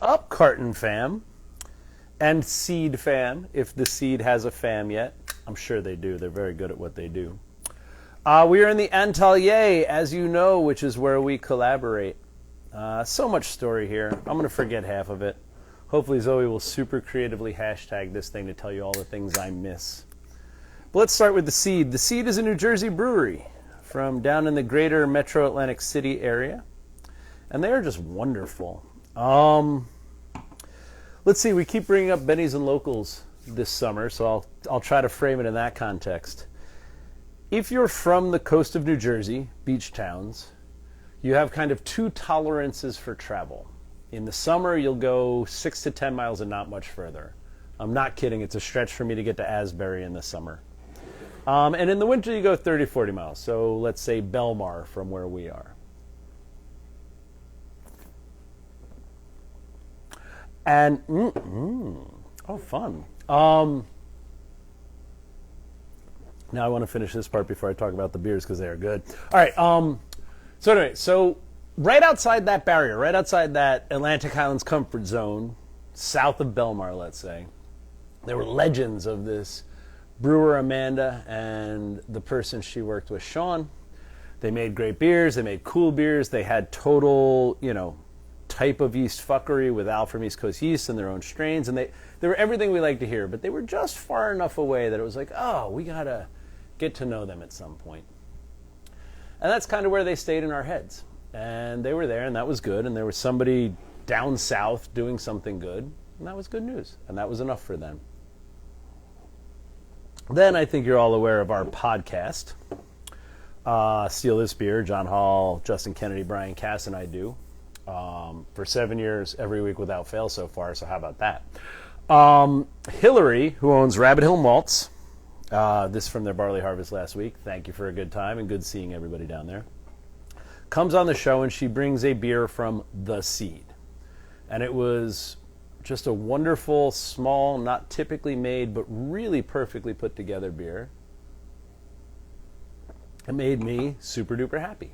up, Carton fam? And Seed fam, if the Seed has a fam yet. I'm sure they do. They're very good at what they do. We are in the Atelier, as you know, which is where we collaborate. So much story here. I'm going to forget half of it. Hopefully Zoe will super creatively hashtag this thing to tell you all the things I miss. But let's start with the Seed. The Seed is a New Jersey brewery from down in the greater metro Atlantic City area. And they are just wonderful. Let's see, we keep bringing up Bennies and Locals this summer, so I'll try to frame it in that context. If you're from the coast of New Jersey, beach towns, you have kind of two tolerances for travel. In the summer, you'll go 6 to 10 miles and not much further. I'm not kidding, it's a stretch for me to get to Asbury in the summer. And in the winter, you go 30, 40 miles. So let's say Belmar from where we are. And, oh, fun. Now I want to finish this part before I talk about the beers because they are good. All right, so anyway, so right outside that barrier, right outside that Atlantic Highlands comfort zone, south of Belmar, let's say, there were legends of this brewer, Amanda, and the person she worked with, Sean. They made great beers. They made cool beers. They had total, type of yeast fuckery with Al from East Coast Yeast and their own strains. And they were everything we like to hear, but they were just far enough away that it was like, oh, we got to get to know them at some point. And that's kind of where they stayed in our heads. And they were there, and that was good. And there was somebody down south doing something good, and that was good news. And that was enough for them. Then I think you're all aware of our podcast, Steal This Beer. John Hall, Justin Kennedy, Brian Cass, and I do. For 7 years, every week without fail so far, so how about that? Hillary, who owns Rabbit Hill Malts, this from their barley harvest last week. Thank you for a good time and good seeing everybody down there. Comes on the show and she brings a beer from The Seed. And it was just a wonderful, small, not typically made, but really perfectly put together beer. It made me super duper happy.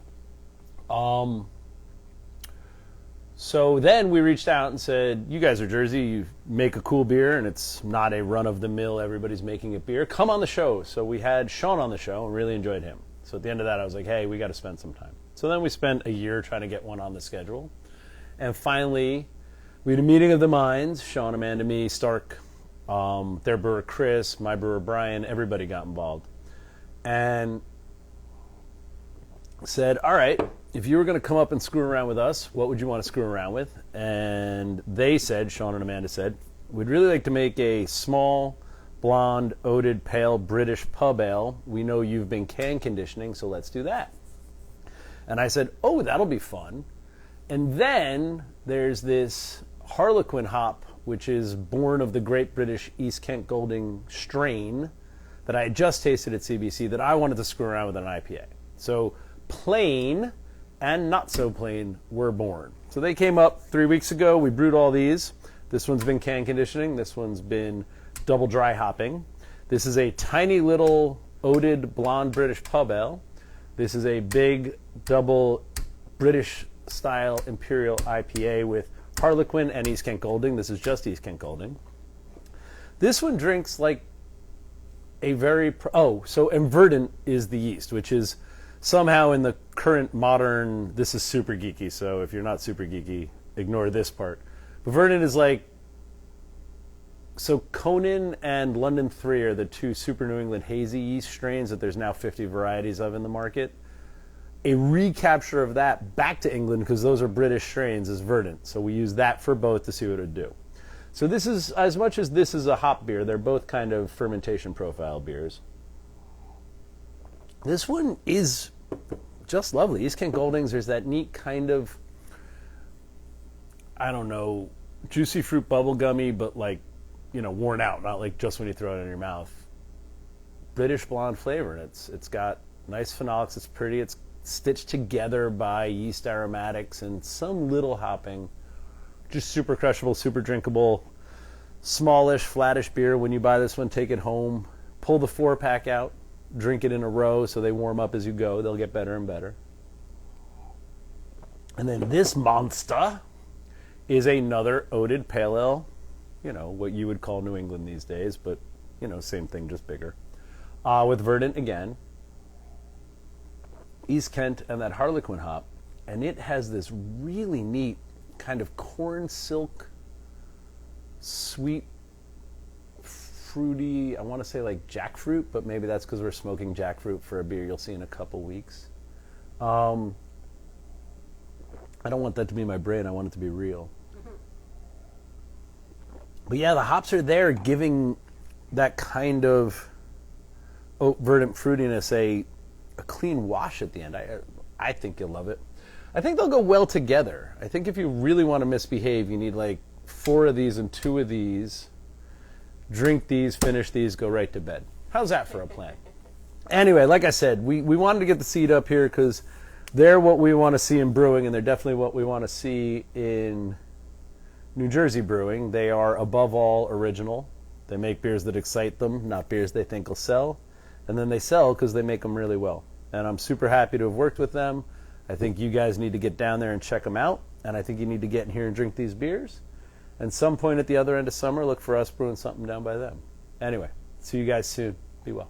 So then we reached out and said, you guys are Jersey, you make a cool beer, and it's not a run-of-the-mill, everybody's making it beer. Come on the show. So we had Sean on the show and really enjoyed him. So at the end of that, I was like, hey, we got to spend some time. So then we spent a year trying to get one on the schedule. And finally, we had a meeting of the minds, Sean, Amanda, me, Stark, their brewer Chris, my brewer Brian, everybody got involved. And said, all right, if you were going to come up and screw around with us, what would you want to screw around with? And they said, Sean and Amanda said, we'd really like to make a small, blonde, oated, pale British pub ale. We know you've been can conditioning, so let's do that. And I said, oh, that'll be fun. And then there's this Harlequin hop, which is born of the Great British East Kent Golding strain that I had just tasted at CBC that I wanted to screw around with an IPA. So plain and not so plain were born. So they came up 3 weeks ago. We brewed all these. This one's been can conditioning. This one's been double dry hopping. This is a tiny little oated blonde British pub ale. This is a big double British style Imperial IPA with Harlequin and East Kent Golding. This is just East Kent Golding. This one drinks like a very... and Verdant is the yeast, which is somehow in the current modern... This is super geeky, so if you're not super geeky, ignore this part. But Verdant is like... So Conan and London 3 are the two super New England hazy yeast strains that there's now 50 varieties of in the market. A recapture of that back to England, because those are British strains, is Verdant. So we use that for both to see what it would do. So this is, as much as this is a hop beer, they're both kind of fermentation profile beers. This one is just lovely. East Kent Goldings, there's that neat kind of, I don't know, juicy fruit bubblegummy, but like, you know, worn out, not like just when you throw it in your mouth. British blonde flavor, and it's got nice phenolics, it's pretty, it's stitched together by yeast aromatics and some little hopping. Just super crushable, super drinkable, smallish, flattish beer. When you buy this one, take it home, pull the 4-pack out, drink it in a row so they warm up as you go. They'll get better and better. And then this monster is another oated pale ale, you know, what you would call New England these days, but, you know, same thing, just bigger. With Verdant again, East Kent, and that Harlequin hop. And it has this really neat kind of corn silk, sweet, fruity, I want to say like jackfruit, but maybe that's because we're smoking jackfruit for a beer you'll see in a couple weeks. I don't want that to be my brain. I want it to be real. But yeah, the hops are there giving that kind of oat verdant fruitiness a clean wash at the end. I think you'll love it. I think they'll go well together. I think if you really want to misbehave, you need like 4 of these and 2 of these. Drink these, finish these, go right to bed. How's that for a plan? Anyway, like I said, we wanted to get the seed up here because they're what we want to see in brewing, and they're definitely what we want to see in New Jersey brewing. They are above all original. They make beers that excite them, not beers they think will sell. And then they sell because they make them really well. And I'm super happy to have worked with them. I think you guys need to get down there and check them out. And I think you need to get in here and drink these beers. And some point at the other end of summer, look for us brewing something down by them. Anyway, see you guys soon. Be well.